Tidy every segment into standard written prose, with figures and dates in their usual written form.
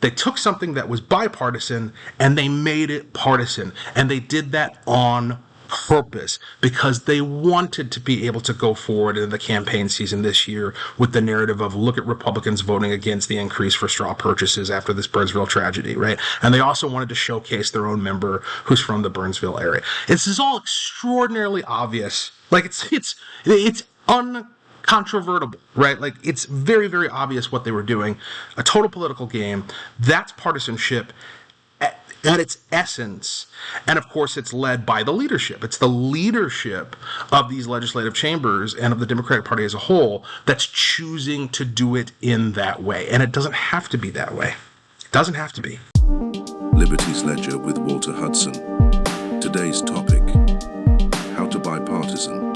They took something that was bipartisan and they made it partisan. And they did that on purpose because they wanted to be able to go forward in the campaign season this year with the narrative of look at Republicans voting against the increase for straw purchases after this Burnsville tragedy, right? And they also wanted to showcase their own member who's from the Burnsville area. This is all extraordinarily obvious. Like it's uncontrovertible, right? Like it's very, very obvious what they were doing. A total political game. That's partisanship at its essence. And of course, it's led by the leadership. It's the leadership of these legislative chambers and of the Democratic Party as a whole that's choosing to do it in that way. And it doesn't have to be that way. It doesn't have to be. Liberty's Ledger with Walter Hudson. Today's topic: how to buy partisan.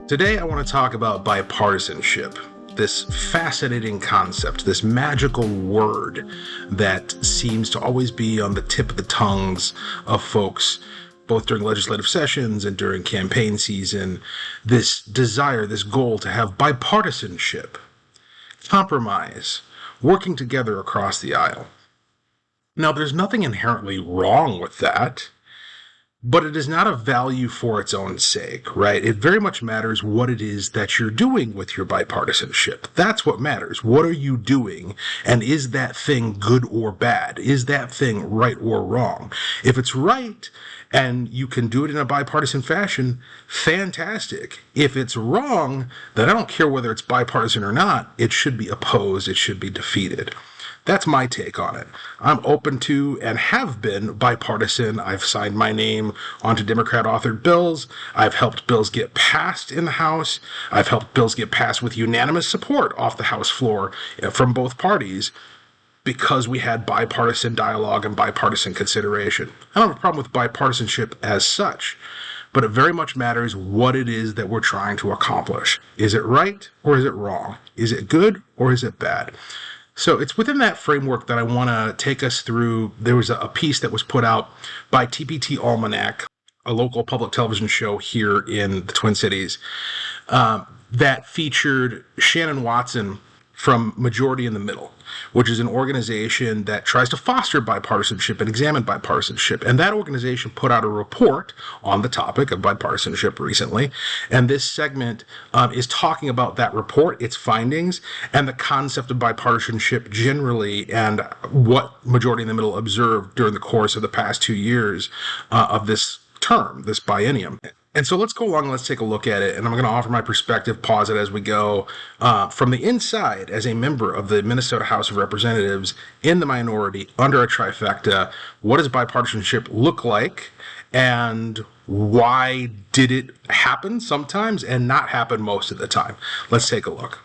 Today, I want to talk about bipartisanship. This fascinating concept, this magical word that seems to always be on the tip of the tongues of folks, both during legislative sessions and during campaign season. This desire, this goal to have bipartisanship, compromise, working together across the aisle. Now, there's nothing inherently wrong with that, but it is not a value for its own sake, right? It very much matters what it is that you're doing with your bipartisanship. That's what matters. What are you doing? And is that thing good or bad? Is that thing right or wrong? If it's right and you can do it in a bipartisan fashion, fantastic. If it's wrong, then I don't care whether it's bipartisan or not. It should be opposed. It should be defeated. That's my take on it. I'm open to and have been bipartisan. I've signed my name onto Democrat-authored bills. I've helped bills get passed in the House. I've helped bills get passed with unanimous support off the House floor from both parties because we had bipartisan dialogue and bipartisan consideration. I don't have a problem with bipartisanship as such, but it very much matters what it is that we're trying to accomplish. Is it right or is it wrong? Is it good or is it bad? So it's within that framework that I want to take us through. There was a piece that was put out by TPT Almanac, a local public television show here in the Twin Cities, that featured Shannon Watson from Majority in the Middle, which is an organization that tries to foster bipartisanship and examine bipartisanship. And that organization put out a report on the topic of bipartisanship recently. And this segment is talking about that report, its findings, and the concept of bipartisanship generally, and what Majority in the Middle observed during the course of the past 2 years of this term, this biennium. And so let's go along and let's take a look at it. And I'm going to offer my perspective, pause it as we go. From the inside, as a member of the Minnesota House of Representatives in the minority under a trifecta, what does bipartisanship look like? And why did it happen sometimes and not happen most of the time? Let's take a look.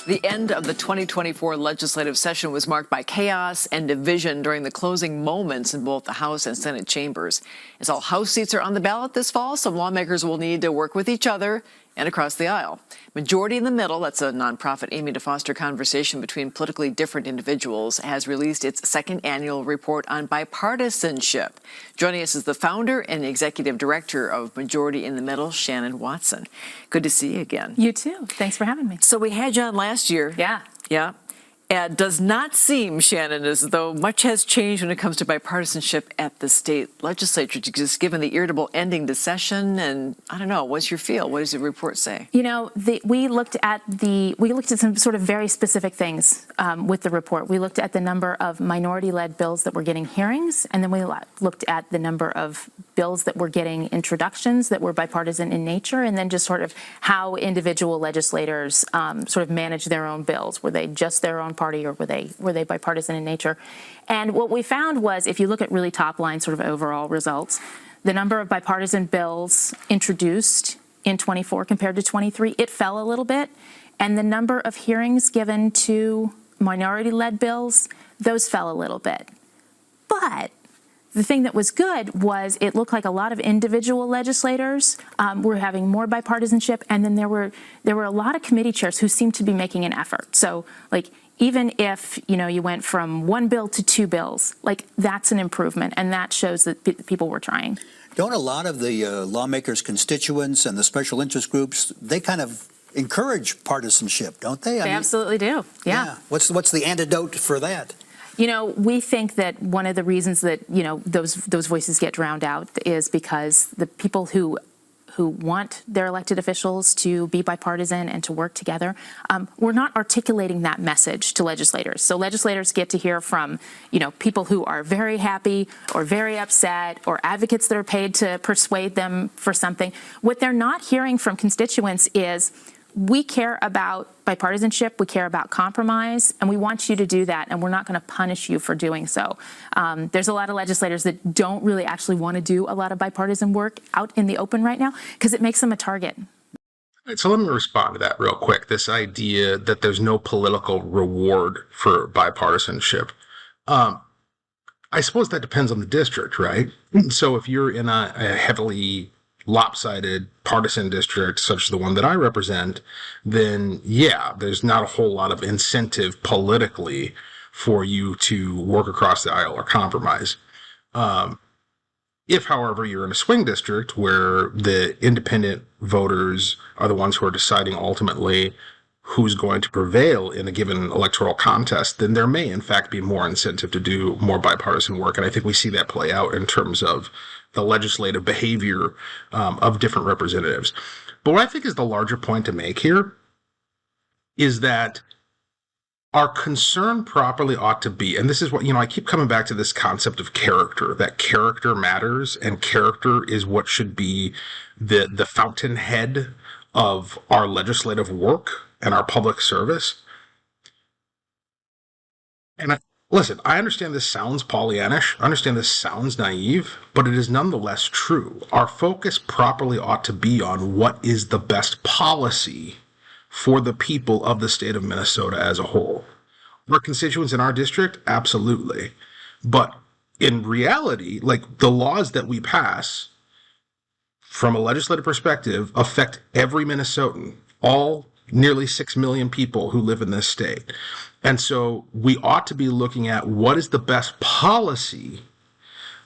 The end of the 2024 legislative session was marked by chaos and division during the closing moments in both the House and Senate chambers. As all House seats are on the ballot this fall, some lawmakers will need to work with each other and across the aisle. Majority in the Middle, that's a nonprofit aiming to foster conversation between politically different individuals, has released its second annual report on bipartisanship. Joining us is the founder and executive director of Majority in the Middle, Shannon Watson. Good to see you again. You too. Thanks for having me. So we had you on last year. Yeah. Yeah. It does not seem, Shannon, as though much has changed when it comes to bipartisanship at the state legislature, just given the irritable ending to session. And I don't know, what's your feel? What does the report say? You know, we looked at some sort of very specific things with the report. We looked at the number of minority-led bills that were getting hearings, and then we looked at the number of bills that were getting introductions that were bipartisan in nature, and then just sort of how individual legislators sort of managed their own bills. Were they just their own party, or were they bipartisan in nature? And what we found was, if you look at really top line sort of overall results, the number of bipartisan bills introduced in 24 compared to 23, it fell a little bit. And the number of hearings given to minority-led bills, those fell a little bit. But The thing that was good was it looked like a lot of individual legislators were having more bipartisanship, and then there were a lot of committee chairs who seemed to be making an effort. So, like, even if you went from one bill to two bills, like, that's an improvement, and that shows that people were trying. Don't a lot of the lawmakers' constituents and the special interest groups, they kind of encourage partisanship, don't they? They absolutely do. Yeah. What's the antidote for that? We think that one of the reasons that, those voices get drowned out is because the people who want their elected officials to be bipartisan and to work together, we're not articulating that message to legislators. So legislators get to hear from, people who are very happy or very upset, or advocates that are paid to persuade them for something. What they're not hearing from constituents is, we care about bipartisanship, we care about compromise, and we want you to do that, and we're not going to punish you for doing so. There's a lot of legislators that don't really actually want to do a lot of bipartisan work out in the open right now because it makes them a target. All right, so let me respond to that real quick. This idea that there's no political reward for bipartisanship. I suppose that depends on the district, right? So if you're in a heavily lopsided partisan district such as the one that I represent, then yeah, there's not a whole lot of incentive politically for you to work across the aisle or compromise. If, however, you're in a swing district where the independent voters are the ones who are deciding ultimately who's going to prevail in a given electoral contest, then there may in fact be more incentive to do more bipartisan work. And I think we see that play out in terms of the legislative behavior of different representatives. But what I think is the larger point to make here is that our concern properly ought to be, and this is what, I keep coming back to this concept of character, that character matters, and character is what should be the fountainhead of our legislative work and our public service. And listen, I understand this sounds Pollyannish, I understand this sounds naive, but it is nonetheless true. Our focus properly ought to be on what is the best policy for the people of the state of Minnesota as a whole. Our constituents in our district, absolutely. But in reality, like, the laws that we pass from a legislative perspective affect every Minnesotan, all nearly 6 million people who live in this state. And so we ought to be looking at what is the best policy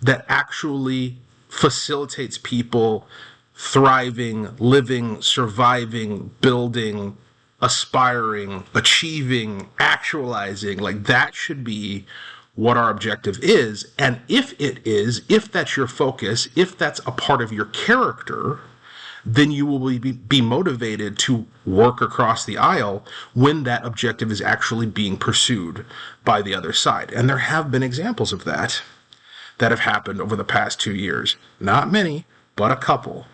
that actually facilitates people thriving, living, surviving, building, aspiring, achieving, actualizing. Like, that should be what our objective is. And if that's your focus, if that's a part of your character, then you will be motivated to work across the aisle when that objective is actually being pursued by the other side. And there have been examples of that have happened over the past 2 years. Not many, but a couple.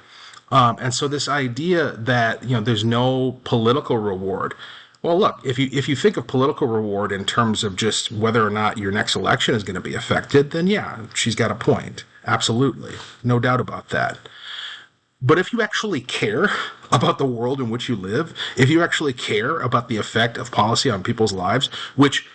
And so this idea that, there's no political reward. Well, look, if you think of political reward in terms of just whether or not your next election is going to be affected, then yeah, she's got a point. Absolutely. No doubt about that. But if you actually care about the world in which you live, if you actually care about the effect of policy on people's lives, which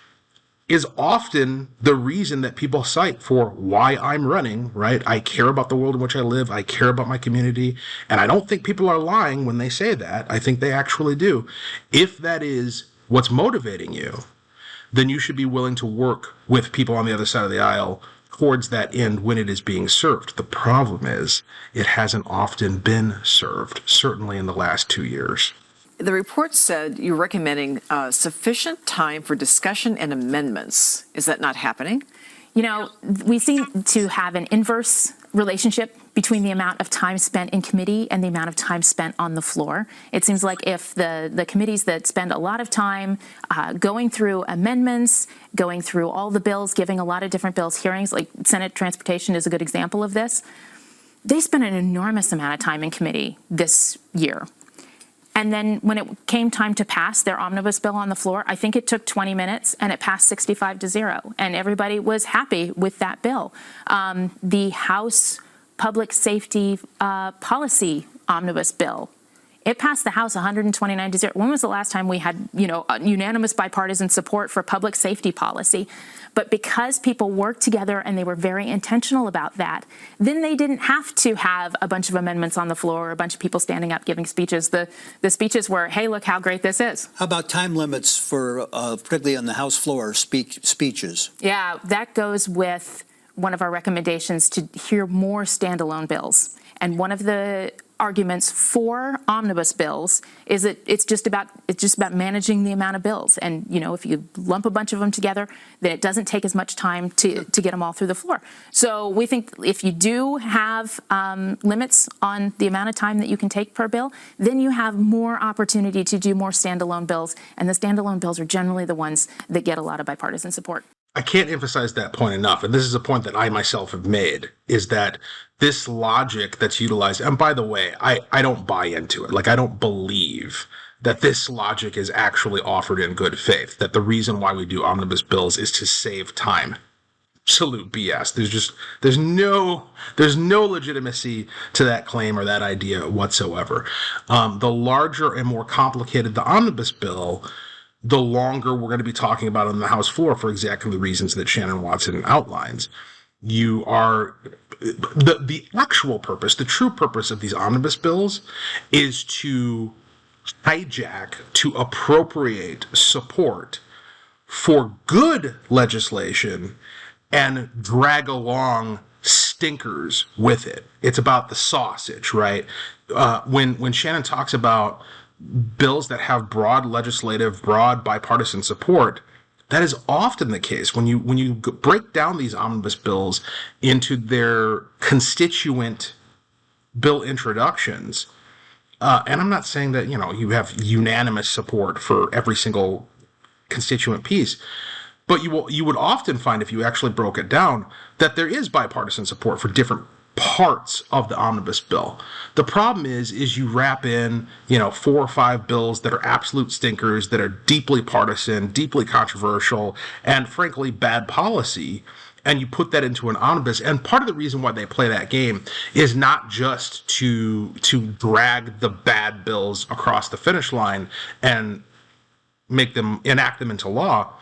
is often the reason that people cite for why I'm running, right? I care about the world in which I live. I care about my community. And I don't think people are lying when they say that. I think they actually do. If that is what's motivating you, then you should be willing to work with people on the other side of the aisle towards that end when it is being served. The problem is it hasn't often been served, certainly in the last 2 years. The report said you're recommending sufficient time for discussion and amendments. Is that not happening? We seem to have an inverse relationship between the amount of time spent in committee and the amount of time spent on the floor. It seems like if the committees that spend a lot of time going through amendments, going through all the bills, giving a lot of different bills hearings, like Senate Transportation is a good example of this, they spent an enormous amount of time in committee this year. And then when it came time to pass their omnibus bill on the floor, I think it took 20 minutes and it passed 65-0. And everybody was happy with that bill. The House Public Safety Policy Omnibus bill, It passed the House 129-0. When was the last time we had, unanimous bipartisan support for public safety policy? But because people worked together and they were very intentional about that, then they didn't have to have a bunch of amendments on the floor, or a bunch of people standing up giving speeches. The speeches were, hey, look how great this is. How about time limits for, particularly on the House floor, speeches? Yeah, that goes with one of our recommendations to hear more standalone bills. And one of the arguments for omnibus bills is that it's just about managing the amount of bills. And, if you lump a bunch of them together, then it doesn't take as much time to get them all through the floor. So we think if you do have limits on the amount of time that you can take per bill, then you have more opportunity to do more standalone bills. And the standalone bills are generally the ones that get a lot of bipartisan support. I can't emphasize that point enough, and this is a point that I myself have made, is that this logic that's utilized, and by the way, I don't buy into it. Like, I don't believe that this logic is actually offered in good faith, that the reason why we do omnibus bills is to save time. Absolute BS. There's no legitimacy to that claim or that idea whatsoever. The larger and more complicated the omnibus bill, the longer we're going to be talking about on the House floor for exactly the reasons that Shannon Watson outlines. You are the actual purpose, the true purpose of these omnibus bills is to hijack, to appropriate support for good legislation and drag along stinkers with it. It's about the sausage, right? When Shannon talks about bills that have broad bipartisan support, that is often the case. When you break down these omnibus bills into their constituent bill introductions, and I'm not saying that you have unanimous support for every single constituent piece, but you would often find, if you actually broke it down, that there is bipartisan support for different parts of the omnibus bill. The problem is you wrap in 4 or 5 bills that are absolute stinkers, that are deeply partisan, deeply controversial, and frankly bad policy, and you put that into an omnibus. And part of the reason why they play that game is not just to drag the bad bills across the finish line and enact them into law.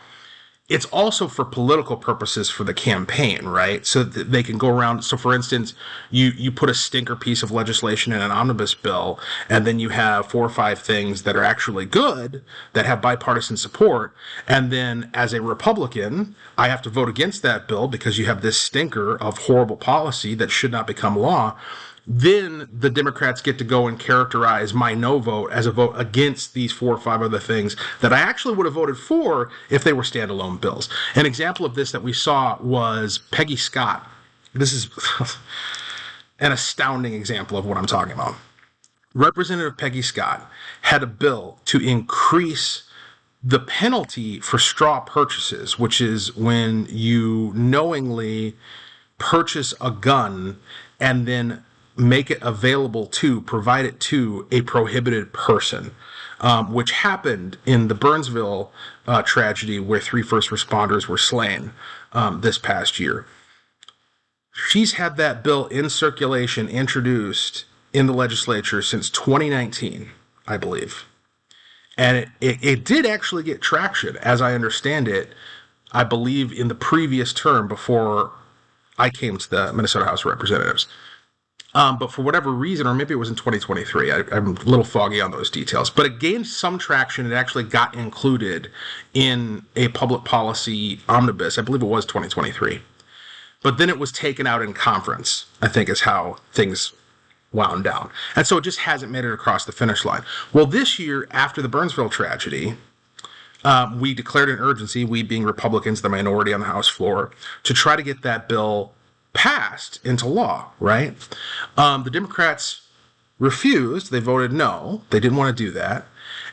It's also for political purposes for the campaign, right? So that they can go around. So, for instance, you put a stinker piece of legislation in an omnibus bill, and then you have 4 or 5 things that are actually good, that have bipartisan support. And then as a Republican, I have to vote against that bill because you have this stinker of horrible policy that should not become law. Then the Democrats get to go and characterize my no vote as a vote against these 4 or 5 other things that I actually would have voted for if they were standalone bills. An example of this that we saw was Peggy Scott. This is an astounding example of what I'm talking about. Representative Peggy Scott had a bill to increase the penalty for straw purchases, which is when you knowingly purchase a gun and then make it available provide it to a prohibited person, which happened in the Burnsville tragedy where 3 first responders were slain this past year. She's had that bill in circulation, introduced in the legislature since 2019, I believe. And it did actually get traction, as I understand it, I believe in the previous term before I came to the Minnesota House of Representatives. But for whatever reason, or maybe it was in 2023, I'm a little foggy on those details, but it gained some traction. It actually got included in a public policy omnibus. I believe it was 2023. But then it was taken out in conference, I think is how things wound down. And so it just hasn't made it across the finish line. Well, this year, after the Burnsville tragedy, we declared an urgency, we being Republicans, the minority on the House floor, to try to get that bill passed into law, right? The Democrats refused. They voted no. They didn't want to do that.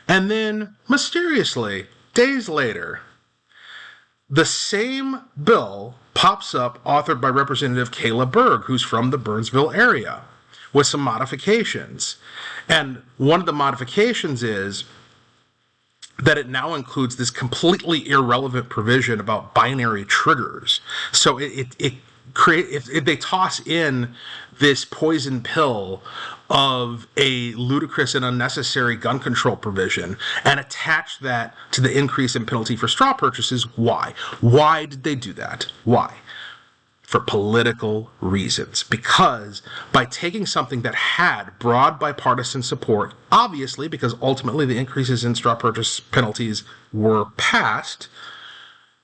And then, mysteriously, days later, the same bill pops up, authored by Representative Kayla Berg, who's from the Burnsville area, with some modifications. And one of the modifications is that it now includes this completely irrelevant provision about binary triggers. So it if they toss in this poison pill of a ludicrous and unnecessary gun control provision and attach that to the increase in penalty for straw purchases, why? Why did they do that? Why? For political reasons. Because by taking something that had broad bipartisan support, obviously because ultimately the increases in straw purchase penalties were passed,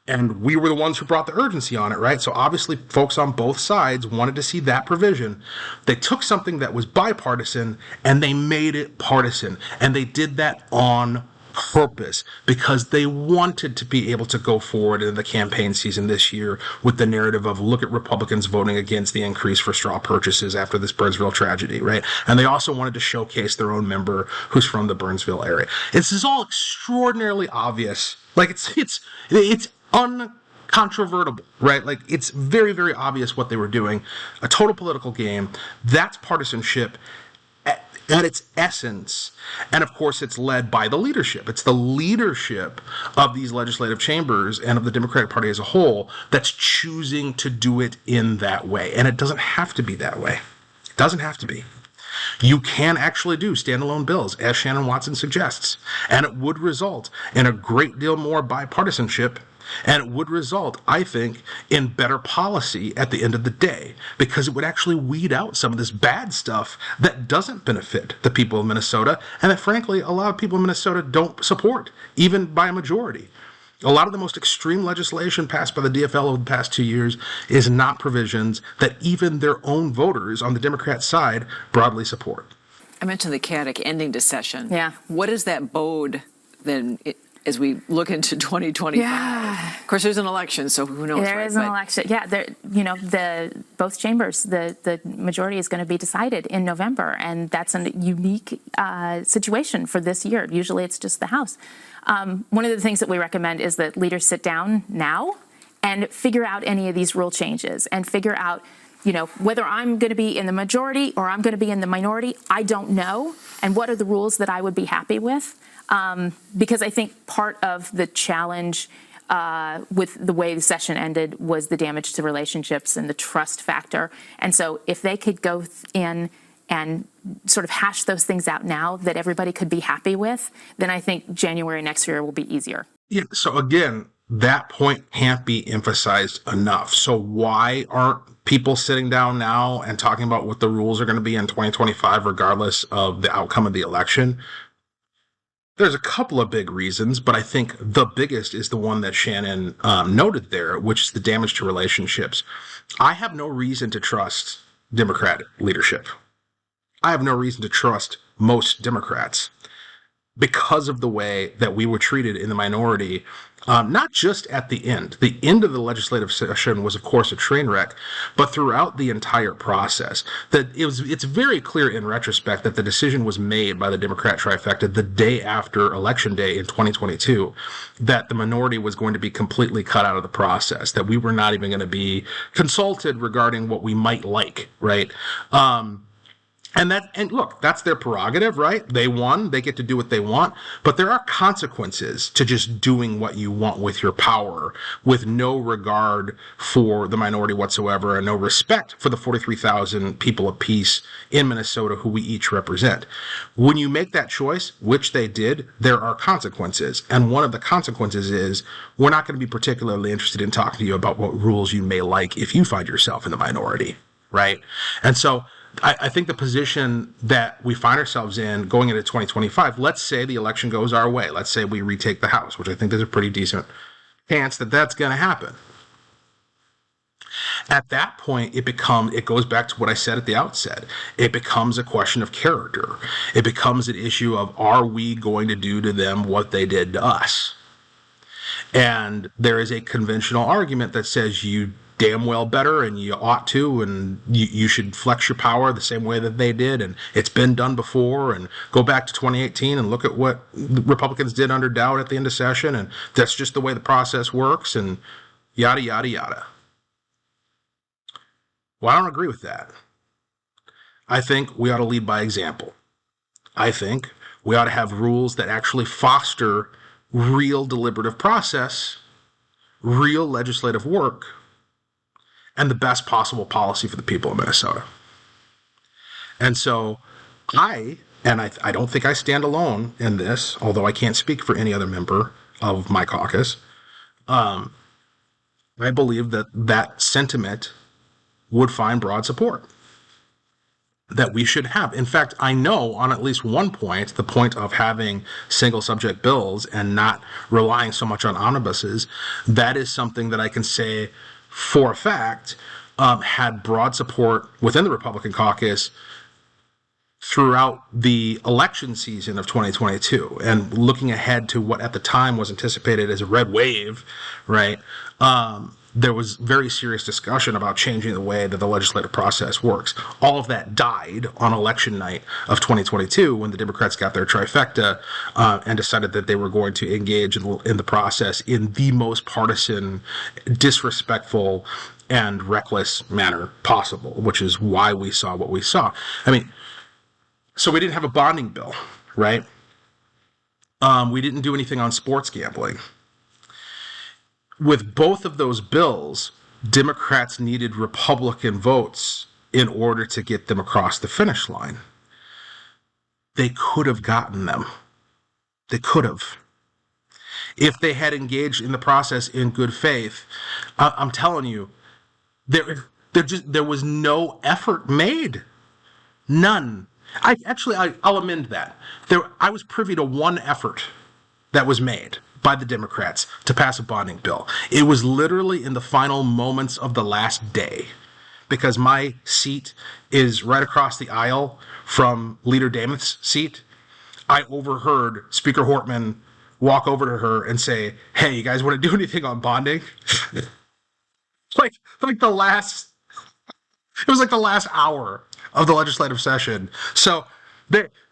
and we were the ones who brought the urgency on it, right? So obviously folks on both sides wanted to see that provision. They took something that was bipartisan and they made it partisan. And they did that on purpose because they wanted to be able to go forward in the campaign season this year with the narrative of, look at Republicans voting against the increase for straw purchases after this Burnsville tragedy, right? And they also wanted to showcase their own member who's from the Burnsville area. This is all extraordinarily obvious. Like it's uncontrovertible, right? Like it's very, very obvious what they were doing. A total political game. That's partisanship at its essence. And of course, it's led by the leadership. It's the leadership of these legislative chambers and of the Democratic Party as a whole that's choosing to do it in that way. And it doesn't have to be that way. It doesn't have to be. You can actually do standalone bills, as Shannon Watson suggests, and it would result in a great deal more bipartisanship. And it would result, I think, in better policy at the end of the day, because it would actually weed out some of this bad stuff that doesn't benefit the people of Minnesota, and that, frankly, a lot of people in Minnesota don't support, even by a majority. A lot of the most extreme legislation passed by the DFL over the past 2 years is not provisions that even their own voters on the Democrat side broadly support. I mentioned the chaotic ending to session. Yeah. What does that bode then as we look into 2025? Yeah. Of course, there's an election, so who knows? There is an election. Yeah, both chambers, the majority is going to be decided in November, and that's a unique situation for this year. Usually, it's just the House. One of the things that we recommend is that leaders sit down now and figure out any of these rule changes and figure out, whether I'm going to be in the majority or I'm going to be in the minority. I don't know, and what are the rules that I would be happy with? Because I think part of the challenge with the way the session ended was the damage to relationships and the trust factor. And so if they could go in and sort of hash those things out now that everybody could be happy with, then I think January next year will be easier. Yeah. So again, that point can't be emphasized enough. So why aren't people sitting down now and talking about what the rules are going to be in 2025, regardless of the outcome of the election? There's a couple of big reasons, but I think the biggest is the one that Shannon noted there, which is the damage to relationships. I have no reason to trust Democratic leadership. I have no reason to trust most Democrats because of the way that we were treated in the minority, not just at the end. The end of the legislative session was, of course, a train wreck, but throughout the entire process, it's very clear in retrospect that the decision was made by the Democrat trifecta the day after Election Day in 2022, that the minority was going to be completely cut out of the process, that we were not even going to be consulted regarding what we might like, right? And look, that's their prerogative, right? They won, they get to do what they want, but there are consequences to just doing what you want with your power, with no regard for the minority whatsoever and no respect for the 43,000 people of peace in Minnesota who we each represent. When you make that choice, which they did, there are consequences. And one of the consequences is we're not going to be particularly interested in talking to you about what rules you may like if you find yourself in the minority, right? And so I think the position that we find ourselves in going into 2025, let's say the election goes our way. Let's say we retake the House, which I think there's a pretty decent chance that that's going to happen. At that point, it goes back to what I said at the outset. It becomes a question of character. It becomes an issue of, are we going to do to them what they did to us? And there is a conventional argument that says you damn well better and you ought to, and you should flex your power the same way that they did, and it's been done before, and go back to 2018 and look at what the Republicans did under Dowd at the end of session, and that's just the way the process works, and yada, yada, yada. Well, I don't agree with that. I think we ought to lead by example. I think we ought to have rules that actually foster real deliberative process, real legislative work, and the best possible policy for the people of Minnesota. And so I don't think I stand alone in this, although I can't speak for any other member of my caucus. I believe that that sentiment would find broad support, that we should have. In fact, I know on at least one point, the point of having single subject bills and not relying so much on omnibuses, that is something that I can say for a fact had broad support within the Republican caucus throughout the election season of 2022, and looking ahead to what at the time was anticipated as a red wave, right? There was very serious discussion about changing the way that the legislative process works. All of that died on election night of 2022 when the Democrats got their trifecta and decided that they were going to engage in the process in the most partisan, disrespectful, and reckless manner possible, which is why we saw what we saw. I mean, so we didn't have a bonding bill, right? We didn't do anything on sports gambling. With both of those bills, Democrats needed Republican votes in order to get them across the finish line. They could have gotten them. They could have. If they had engaged in the process in good faith, I'm telling you, there was no effort made. None. I'll amend that. I was privy to one effort that was made by the Democrats to pass a bonding bill. It was literally in the final moments of the last day, because my seat is right across the aisle from Leader Dameth's seat. I overheard Speaker Hortman walk over to her and say, "Hey, you guys want to do anything on bonding?" like the last, it was like the last hour of the legislative session. So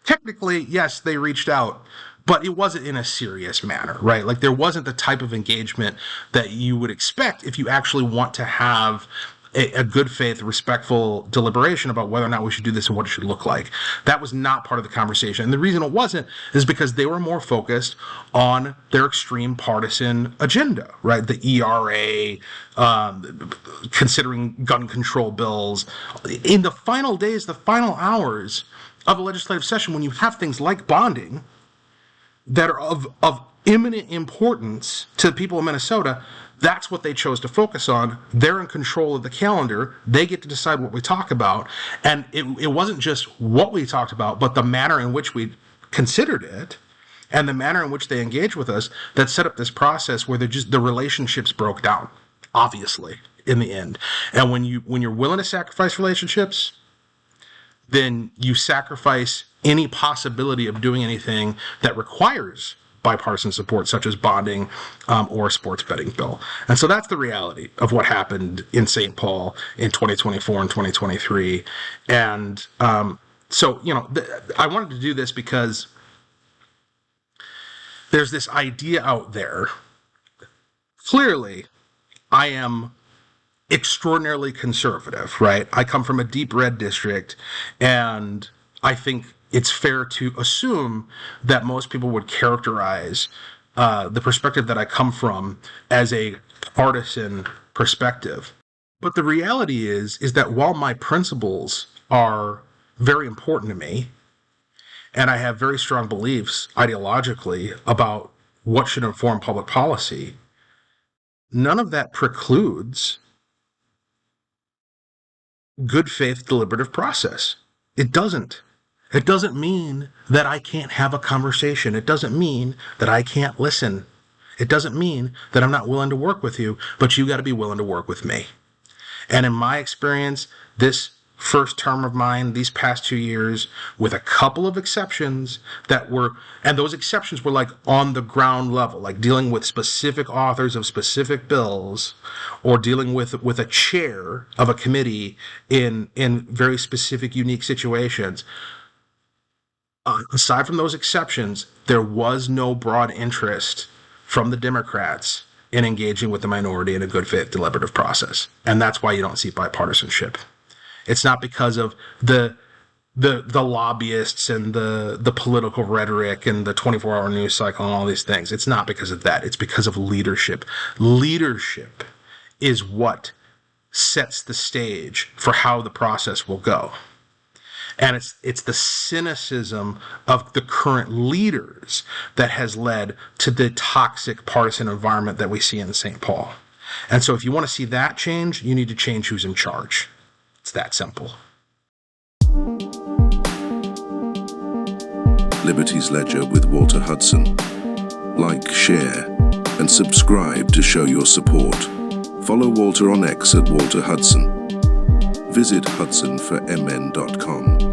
technically, yes, they reached out, but it wasn't in a serious manner, right? Like, there wasn't the type of engagement that you would expect if you actually want to have a good faith, respectful deliberation about whether or not we should do this and what it should look like. That was not part of the conversation. And the reason it wasn't is because they were more focused on their extreme partisan agenda, right? The ERA, considering gun control bills. In the final days, the final hours of a legislative session, when you have things like bonding that are of imminent importance to the people of Minnesota, that's what they chose to focus on. They're in control of the calendar. They get to decide what we talk about. And it wasn't just what we talked about, but the manner in which we considered it and the manner in which they engaged with us that set up this process where the relationships broke down, obviously, in the end. And when you're willing to sacrifice relationships, then you sacrifice any possibility of doing anything that requires bipartisan support, such as bonding or a sports betting bill. And so that's the reality of what happened in St. Paul in 2024 and 2023. And so, I wanted to do this because there's this idea out there. Clearly, I am extraordinarily conservative, right? I come from a deep red district, and I think it's fair to assume that most people would characterize the perspective that I come from as a partisan perspective. But the reality is that while my principles are very important to me, and I have very strong beliefs ideologically about what should inform public policy, none of that precludes good faith deliberative process. It doesn't. It doesn't mean that I can't have a conversation. It doesn't mean that I can't listen. It doesn't mean that I'm not willing to work with you, but you got to be willing to work with me. And in my experience, this first term of mine, these past 2 years, with a couple of exceptions and those exceptions were like on the ground level, like dealing with specific authors of specific bills, or dealing with a chair of a committee in very specific, unique situations. Aside from those exceptions, there was no broad interest from the Democrats in engaging with the minority in a good faith deliberative process. And that's why you don't see bipartisanship. It's not because of the lobbyists and the political rhetoric and the 24-hour news cycle and all these things. It's not because of that. It's because of leadership. Leadership is what sets the stage for how the process will go. And it's the cynicism of the current leaders that has led to the toxic partisan environment that we see in St. Paul. And so if you want to see that change, you need to change who's in charge. It's that simple. Liberty's Ledger with Walter Hudson. Like, share, and subscribe to show your support. Follow Walter on X at Walter Hudson. Visit hudsonformn.com.